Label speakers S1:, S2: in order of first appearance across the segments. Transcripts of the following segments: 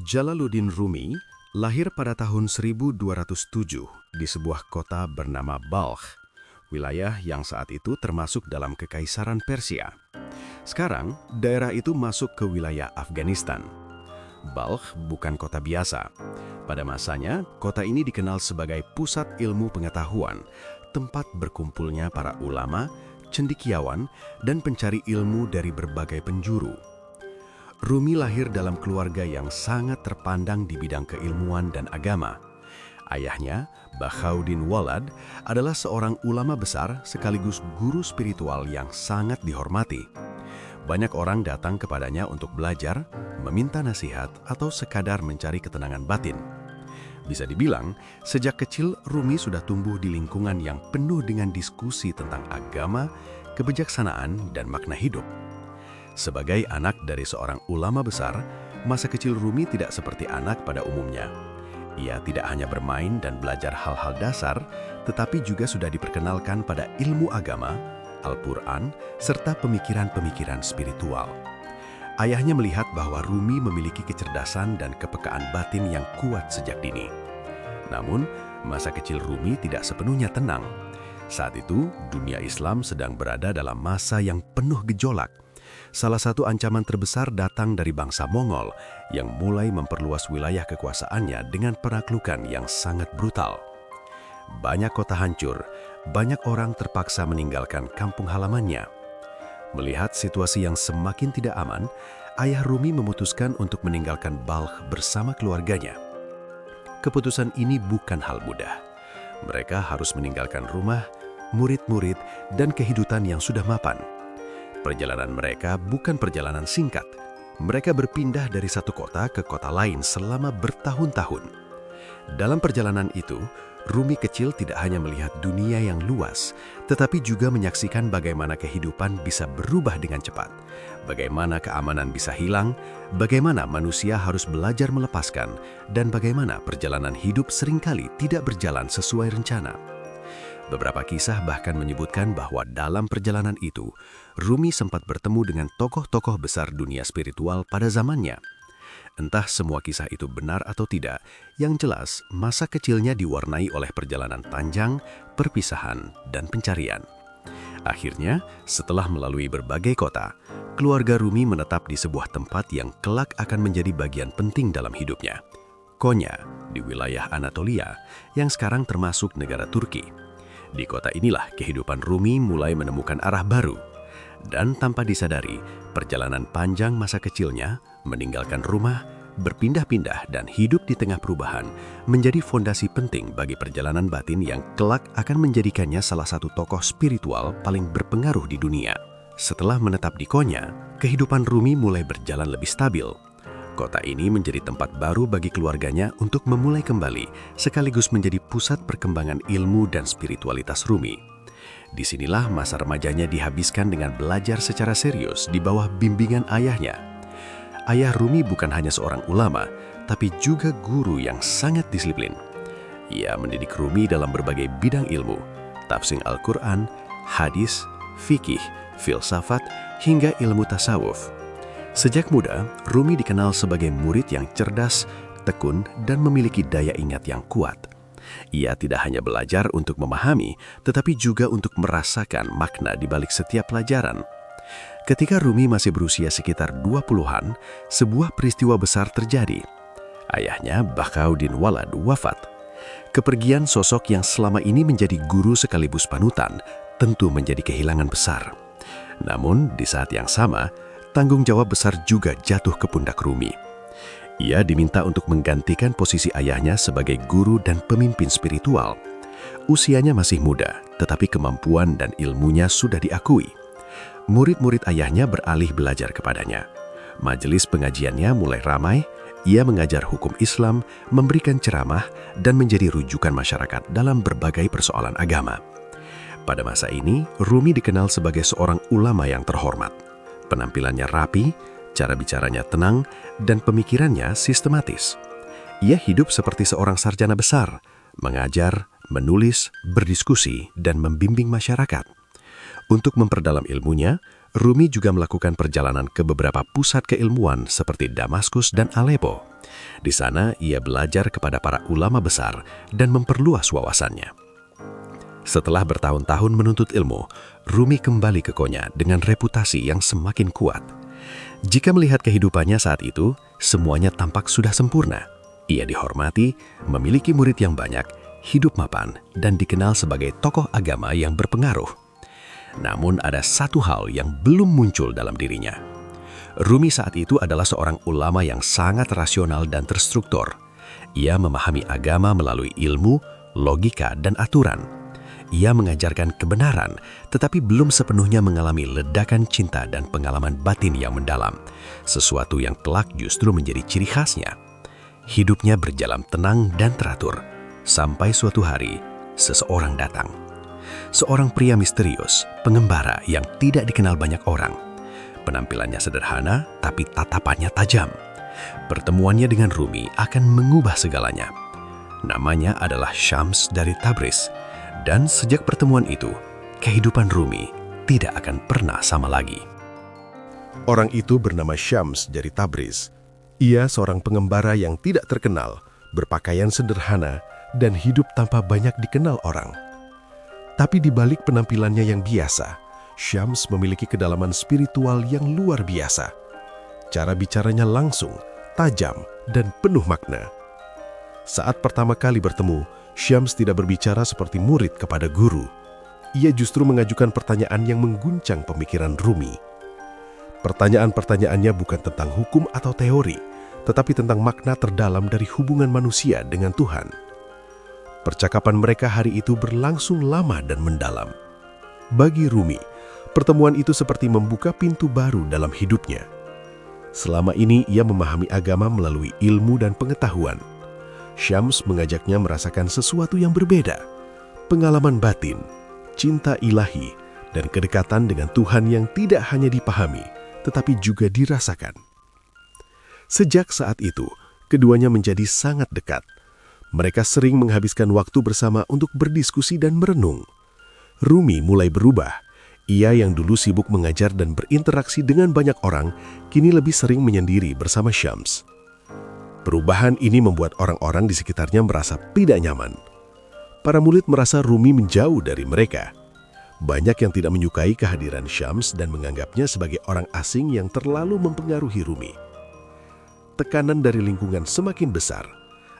S1: Jalaluddin Rumi lahir pada tahun 1207 di sebuah kota bernama Balkh, wilayah yang saat itu termasuk dalam Kekaisaran Persia. Sekarang, daerah itu masuk ke wilayah Afghanistan. Balkh bukan kota biasa. Pada masanya, kota ini dikenal sebagai pusat ilmu pengetahuan, tempat berkumpulnya para ulama, cendekiawan, dan pencari ilmu dari berbagai penjuru. Rumi lahir dalam keluarga yang sangat terpandang di bidang keilmuan dan agama. Ayahnya, Bakhauddin Walad, adalah seorang ulama besar sekaligus guru spiritual yang sangat dihormati. Banyak orang datang kepadanya untuk belajar, meminta nasihat, atau sekadar mencari ketenangan batin. Bisa dibilang, sejak kecil Rumi sudah tumbuh di lingkungan yang penuh dengan diskusi tentang agama, kebijaksanaan, dan makna hidup. Sebagai anak dari seorang ulama besar, masa kecil Rumi tidak seperti anak pada umumnya. Ia tidak hanya bermain dan belajar hal-hal dasar, tetapi juga sudah diperkenalkan pada ilmu agama, Al-Quran, serta pemikiran-pemikiran spiritual. Ayahnya melihat bahwa Rumi memiliki kecerdasan dan kepekaan batin yang kuat sejak dini. Namun, masa kecil Rumi tidak sepenuhnya tenang. Saat itu, dunia Islam sedang berada dalam masa yang penuh gejolak. Salah satu ancaman terbesar datang dari bangsa Mongol yang mulai memperluas wilayah kekuasaannya dengan penaklukan yang sangat brutal. Banyak kota hancur, banyak orang terpaksa meninggalkan kampung halamannya. Melihat situasi yang semakin tidak aman, ayah Rumi memutuskan untuk meninggalkan Balkh bersama keluarganya. Keputusan ini bukan hal mudah. Mereka harus meninggalkan rumah, murid-murid, dan kehidupan yang sudah mapan. Perjalanan mereka bukan perjalanan singkat. Mereka berpindah dari satu kota ke kota lain selama bertahun-tahun. Dalam perjalanan itu, Rumi kecil tidak hanya melihat dunia yang luas, tetapi juga menyaksikan bagaimana kehidupan bisa berubah dengan cepat, bagaimana keamanan bisa hilang, bagaimana manusia harus belajar melepaskan, dan bagaimana perjalanan hidup seringkali tidak berjalan sesuai rencana. Beberapa kisah bahkan menyebutkan bahwa dalam perjalanan itu, Rumi sempat bertemu dengan tokoh-tokoh besar dunia spiritual pada zamannya. Entah semua kisah itu benar atau tidak, yang jelas masa kecilnya diwarnai oleh perjalanan panjang, perpisahan, dan pencarian. Akhirnya, setelah melalui berbagai kota, keluarga Rumi menetap di sebuah tempat yang kelak akan menjadi bagian penting dalam hidupnya. Konya, di wilayah Anatolia, yang sekarang termasuk negara Turki. Di kota inilah kehidupan Rumi mulai menemukan arah baru. Dan tanpa disadari, perjalanan panjang masa kecilnya, meninggalkan rumah, berpindah-pindah dan hidup di tengah perubahan, menjadi fondasi penting bagi perjalanan batin yang kelak akan menjadikannya salah satu tokoh spiritual paling berpengaruh di dunia. Setelah menetap di Konya, kehidupan Rumi mulai berjalan lebih stabil. Kota ini menjadi tempat baru bagi keluarganya untuk memulai kembali, sekaligus menjadi pusat perkembangan ilmu dan spiritualitas Rumi. Disinilah masa remajanya dihabiskan dengan belajar secara serius di bawah bimbingan ayahnya. Ayah Rumi bukan hanya seorang ulama, tapi juga guru yang sangat disiplin. Ia mendidik Rumi dalam berbagai bidang ilmu, tafsir Al-Quran, hadis, fikih, filsafat, hingga ilmu tasawuf. Sejak muda, Rumi dikenal sebagai murid yang cerdas, tekun, dan memiliki daya ingat yang kuat. Ia tidak hanya belajar untuk memahami, tetapi juga untuk merasakan makna di balik setiap pelajaran. Ketika Rumi masih berusia sekitar 20-an, sebuah peristiwa besar terjadi. Ayahnya, Bakhauddin Walad, wafat. Kepergian sosok yang selama ini menjadi guru sekaligus panutan tentu menjadi kehilangan besar. Namun, di saat yang sama, tanggung jawab besar juga jatuh ke pundak Rumi. Ia diminta untuk menggantikan posisi ayahnya sebagai guru dan pemimpin spiritual. Usianya masih muda, tetapi kemampuan dan ilmunya sudah diakui. Murid-murid ayahnya beralih belajar kepadanya. Majelis pengajiannya mulai ramai, ia mengajar hukum Islam, memberikan ceramah, dan menjadi rujukan masyarakat dalam berbagai persoalan agama. Pada masa ini, Rumi dikenal sebagai seorang ulama yang terhormat. Penampilannya rapi, cara bicaranya tenang, dan pemikirannya sistematis. Ia hidup seperti seorang sarjana besar, mengajar, menulis, berdiskusi, dan membimbing masyarakat. Untuk memperdalam ilmunya, Rumi juga melakukan perjalanan ke beberapa pusat keilmuan seperti Damaskus dan Aleppo. Di sana ia belajar kepada para ulama besar dan memperluas wawasannya. Setelah bertahun-tahun menuntut ilmu, Rumi kembali ke Konya dengan reputasi yang semakin kuat. Jika melihat kehidupannya saat itu, semuanya tampak sudah sempurna. Ia dihormati, memiliki murid yang banyak, hidup mapan, dan dikenal sebagai tokoh agama yang berpengaruh. Namun ada satu hal yang belum muncul dalam dirinya. Rumi saat itu adalah seorang ulama yang sangat rasional dan terstruktur. Ia memahami agama melalui ilmu, logika, dan aturan. Ia mengajarkan kebenaran, tetapi belum sepenuhnya mengalami ledakan cinta dan pengalaman batin yang mendalam, sesuatu yang kelak justru menjadi ciri khasnya. Hidupnya berjalan tenang dan teratur, sampai suatu hari, seseorang datang. Seorang pria misterius, pengembara yang tidak dikenal banyak orang. Penampilannya sederhana, tapi tatapannya tajam. Pertemuannya dengan Rumi akan mengubah segalanya. Namanya adalah Syams dari Tabriz. Dan sejak pertemuan itu, kehidupan Rumi tidak akan pernah sama lagi.
S2: Orang itu bernama Syams dari Tabriz. Ia seorang pengembara yang tidak terkenal, berpakaian sederhana, dan hidup tanpa banyak dikenal orang. Tapi di balik penampilannya yang biasa, Syams memiliki kedalaman spiritual yang luar biasa. Cara bicaranya langsung, tajam, dan penuh makna. Saat pertama kali bertemu, Syams tidak berbicara seperti murid kepada guru. Ia justru mengajukan pertanyaan yang mengguncang pemikiran Rumi. Pertanyaan-pertanyaannya bukan tentang hukum atau teori, tetapi tentang makna terdalam dari hubungan manusia dengan Tuhan. Percakapan mereka hari itu berlangsung lama dan mendalam. Bagi Rumi, pertemuan itu seperti membuka pintu baru dalam hidupnya. Selama ini ia memahami agama melalui ilmu dan pengetahuan. Syams mengajaknya merasakan sesuatu yang berbeda, pengalaman batin, cinta ilahi, dan kedekatan dengan Tuhan yang tidak hanya dipahami, tetapi juga dirasakan. Sejak saat itu, keduanya menjadi sangat dekat. Mereka sering menghabiskan waktu bersama untuk berdiskusi dan merenung. Rumi mulai berubah. Ia yang dulu sibuk mengajar dan berinteraksi dengan banyak orang, kini lebih sering menyendiri bersama Syams. Perubahan ini membuat orang-orang di sekitarnya merasa tidak nyaman. Para murid merasa Rumi menjauh dari mereka. Banyak yang tidak menyukai kehadiran Syams dan menganggapnya sebagai orang asing yang terlalu mempengaruhi Rumi. Tekanan dari lingkungan semakin besar.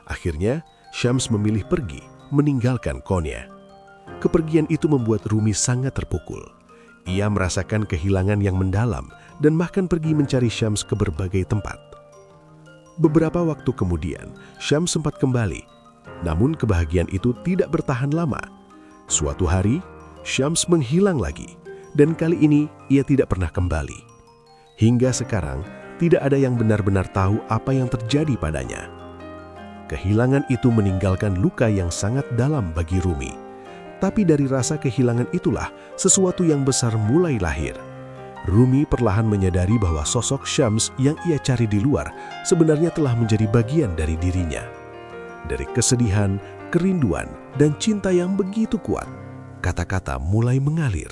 S2: Akhirnya, Syams memilih pergi, meninggalkan Konya. Kepergian itu membuat Rumi sangat terpukul. Ia merasakan kehilangan yang mendalam dan bahkan pergi mencari Syams ke berbagai tempat. Beberapa waktu kemudian, Syams sempat kembali. Namun kebahagiaan itu tidak bertahan lama. Suatu hari, Syams menghilang lagi, dan kali ini ia tidak pernah kembali. Hingga sekarang, tidak ada yang benar-benar tahu apa yang terjadi padanya. Kehilangan itu meninggalkan luka yang sangat dalam bagi Rumi. Tapi dari rasa kehilangan itulah sesuatu yang besar mulai lahir. Rumi perlahan menyadari bahwa sosok Syams yang ia cari di luar sebenarnya telah menjadi bagian dari dirinya. Dari kesedihan, kerinduan, dan cinta yang begitu kuat, kata-kata mulai mengalir.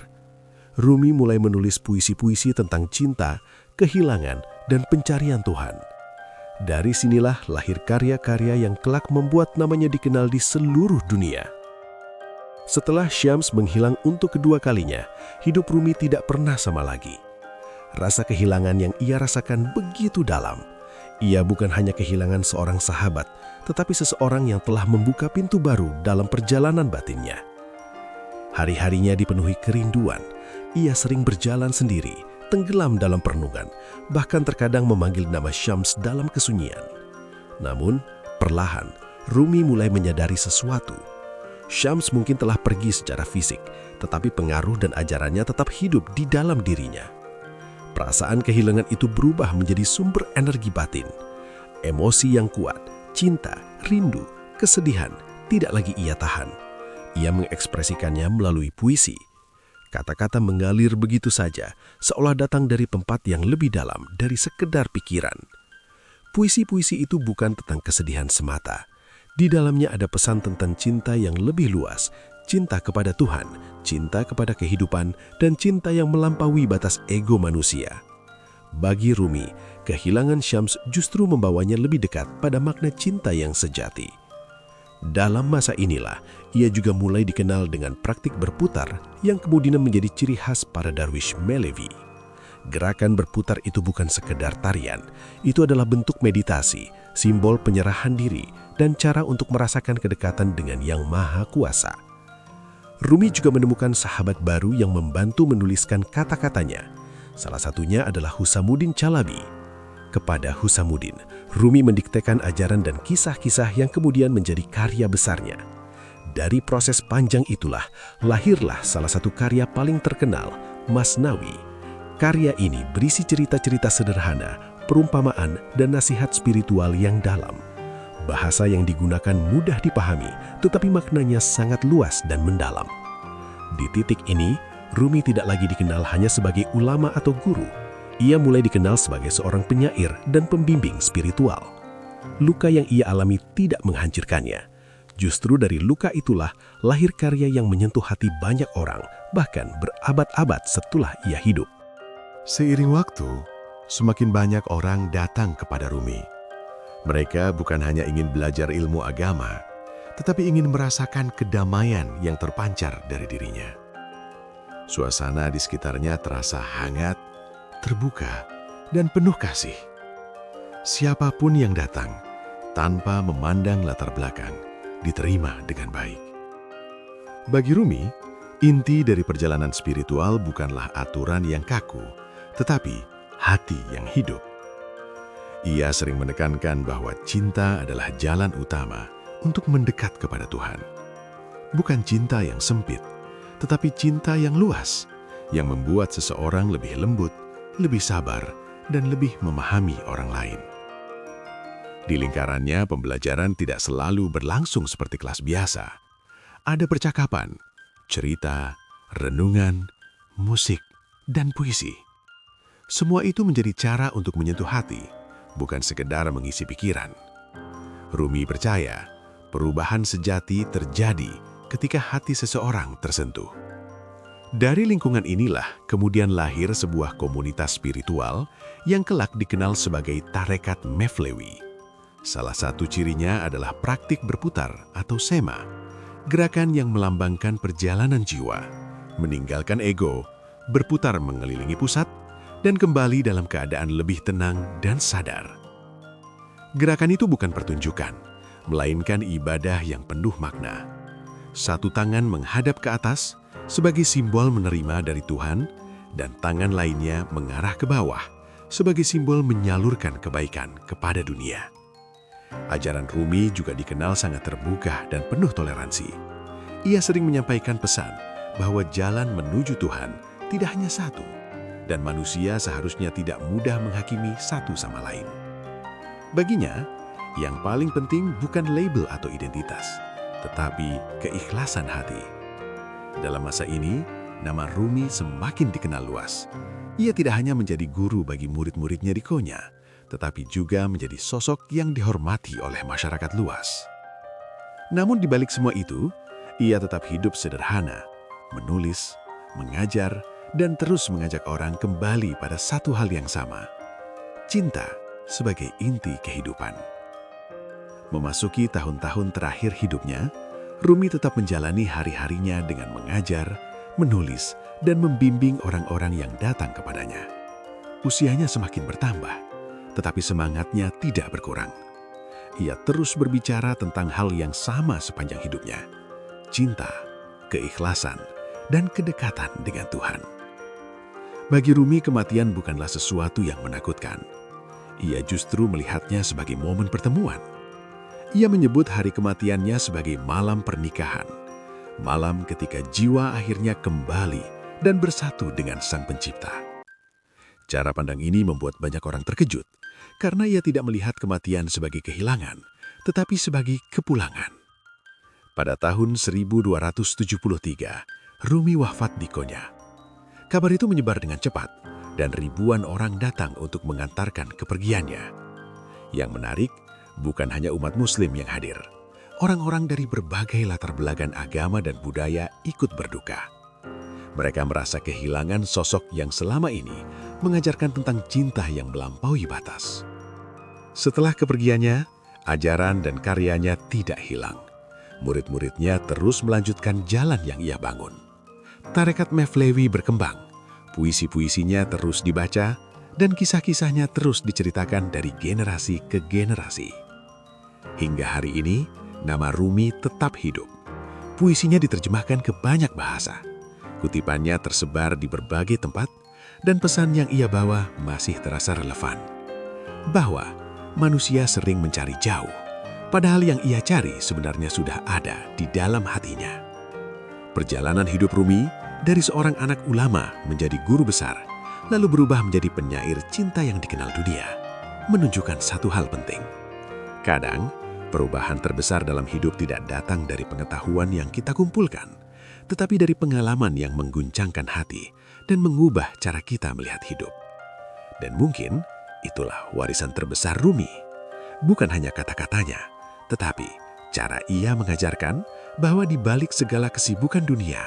S2: Rumi mulai menulis puisi-puisi tentang cinta, kehilangan, dan pencarian Tuhan. Dari sinilah lahir karya-karya yang kelak membuat namanya dikenal di seluruh dunia. Setelah Syams menghilang untuk kedua kalinya, hidup Rumi tidak pernah sama lagi. Rasa kehilangan yang ia rasakan begitu dalam. Ia bukan hanya kehilangan seorang sahabat, tetapi seseorang yang telah membuka pintu baru dalam perjalanan batinnya. Hari-harinya dipenuhi kerinduan. Ia sering berjalan sendiri, tenggelam dalam perenungan, bahkan terkadang memanggil nama Syams dalam kesunyian. Namun, perlahan, Rumi mulai menyadari sesuatu. Syams mungkin telah pergi secara fisik, tetapi pengaruh dan ajarannya tetap hidup di dalam dirinya. Perasaan kehilangan itu berubah menjadi sumber energi batin. Emosi yang kuat, cinta, rindu, kesedihan, tidak lagi ia tahan. Ia mengekspresikannya melalui puisi. Kata-kata mengalir begitu saja, seolah datang dari tempat yang lebih dalam dari sekedar pikiran. Puisi-puisi itu bukan tentang kesedihan semata. Di dalamnya ada pesan tentang cinta yang lebih luas, cinta kepada Tuhan, cinta kepada kehidupan, dan cinta yang melampaui batas ego manusia. Bagi Rumi, kehilangan Syams justru membawanya lebih dekat pada makna cinta yang sejati. Dalam masa inilah, ia juga mulai dikenal dengan praktik berputar yang kemudian menjadi ciri khas para Darwish Malevi. Gerakan berputar itu bukan sekedar tarian, itu adalah bentuk meditasi, simbol penyerahan diri, dan cara untuk merasakan kedekatan dengan Yang Maha Kuasa. Rumi juga menemukan sahabat baru yang membantu menuliskan kata-katanya. Salah satunya adalah Husamuddin Chalabi. Kepada Husamuddin, Rumi mendiktekan ajaran dan kisah-kisah yang kemudian menjadi karya besarnya. Dari proses panjang itulah, lahirlah salah satu karya paling terkenal, Masnawi. Karya ini berisi cerita-cerita sederhana, perumpamaan, dan nasihat spiritual yang dalam. Bahasa yang digunakan mudah dipahami, tetapi maknanya sangat luas dan mendalam. Di titik ini, Rumi tidak lagi dikenal hanya sebagai ulama atau guru. Ia mulai dikenal sebagai seorang penyair dan pembimbing spiritual. Luka yang ia alami tidak menghancurkannya. Justru dari luka itulah lahir karya yang menyentuh hati banyak orang, bahkan berabad-abad setelah ia hidup.
S3: Seiring waktu, semakin banyak orang datang kepada Rumi. Mereka bukan hanya ingin belajar ilmu agama, tetapi ingin merasakan kedamaian yang terpancar dari dirinya. Suasana di sekitarnya terasa hangat, terbuka, dan penuh kasih. Siapapun yang datang, tanpa memandang latar belakang, diterima dengan baik. Bagi Rumi, inti dari perjalanan spiritual bukanlah aturan yang kaku, tetapi hati yang hidup. Ia sering menekankan bahwa cinta adalah jalan utama untuk mendekat kepada Tuhan. Bukan cinta yang sempit, tetapi cinta yang luas, yang membuat seseorang lebih lembut, lebih sabar, dan lebih memahami orang lain. Di lingkarannya, pembelajaran tidak selalu berlangsung seperti kelas biasa. Ada percakapan, cerita, renungan, musik, dan puisi. Semua itu menjadi cara untuk menyentuh hati, bukan sekedar mengisi pikiran. Rumi percaya, perubahan sejati terjadi ketika hati seseorang tersentuh. Dari lingkungan inilah kemudian lahir sebuah komunitas spiritual yang kelak dikenal sebagai Tarekat Mevlevi. Salah satu cirinya adalah praktik berputar atau sema, gerakan yang melambangkan perjalanan jiwa, meninggalkan ego, berputar mengelilingi pusat, dan kembali dalam keadaan lebih tenang dan sadar. Gerakan itu bukan pertunjukan, melainkan ibadah yang penuh makna. Satu tangan menghadap ke atas sebagai simbol menerima dari Tuhan, dan tangan lainnya mengarah ke bawah sebagai simbol menyalurkan kebaikan kepada dunia. Ajaran Rumi juga dikenal sangat terbuka dan penuh toleransi. Ia sering menyampaikan pesan bahwa jalan menuju Tuhan tidak hanya satu, dan manusia seharusnya tidak mudah menghakimi satu sama lain. Baginya, yang paling penting bukan label atau identitas, tetapi keikhlasan hati. Dalam masa ini, nama Rumi semakin dikenal luas. Ia tidak hanya menjadi guru bagi murid-muridnya di Konya, tetapi juga menjadi sosok yang dihormati oleh masyarakat luas. Namun di balik semua itu, ia tetap hidup sederhana, menulis, mengajar, dan terus mengajak orang kembali pada satu hal yang sama, cinta sebagai inti kehidupan. Memasuki tahun-tahun terakhir hidupnya, Rumi tetap menjalani hari-harinya dengan mengajar, menulis, dan membimbing orang-orang yang datang kepadanya. Usianya semakin bertambah, tetapi semangatnya tidak berkurang. Ia terus berbicara tentang hal yang sama sepanjang hidupnya, cinta, keikhlasan, dan kedekatan dengan Tuhan. Bagi Rumi, kematian bukanlah sesuatu yang menakutkan. Ia justru melihatnya sebagai momen pertemuan. Ia menyebut hari kematiannya sebagai malam pernikahan, malam ketika jiwa akhirnya kembali dan bersatu dengan Sang Pencipta. Cara pandang ini membuat banyak orang terkejut, karena ia tidak melihat kematian sebagai kehilangan, tetapi sebagai kepulangan. Pada tahun 1273, Rumi wafat di Konya. Kabar itu menyebar dengan cepat, dan ribuan orang datang untuk mengantarkan kepergiannya. Yang menarik, bukan hanya umat Muslim yang hadir. Orang-orang dari berbagai latar belakang agama dan budaya ikut berduka. Mereka merasa kehilangan sosok yang selama ini
S2: mengajarkan tentang cinta yang melampaui batas. Setelah kepergiannya, ajaran dan karyanya tidak hilang. Murid-muridnya terus melanjutkan jalan yang ia bangun. Tarekat Mevlevi berkembang, puisi-puisinya terus dibaca, dan kisah-kisahnya terus diceritakan dari generasi ke generasi. Hingga hari ini, nama Rumi tetap hidup. Puisinya diterjemahkan ke banyak bahasa. Kutipannya tersebar di berbagai tempat, dan pesan yang ia bawa masih terasa relevan. Bahwa manusia sering mencari jauh, padahal yang ia cari sebenarnya sudah ada di dalam hatinya. Perjalanan hidup Rumi dari seorang anak ulama menjadi guru besar, lalu berubah menjadi penyair cinta yang dikenal dunia, menunjukkan satu hal penting. Kadang, perubahan terbesar dalam hidup tidak datang dari pengetahuan yang kita kumpulkan, tetapi dari pengalaman yang mengguncangkan hati dan mengubah cara kita melihat hidup. Dan mungkin itulah warisan terbesar Rumi. Bukan hanya kata-katanya, tetapi cara ia mengajarkan bahwa di balik segala kesibukan dunia,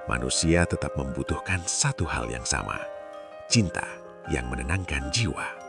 S2: manusia tetap membutuhkan satu hal yang sama, cinta yang menenangkan jiwa.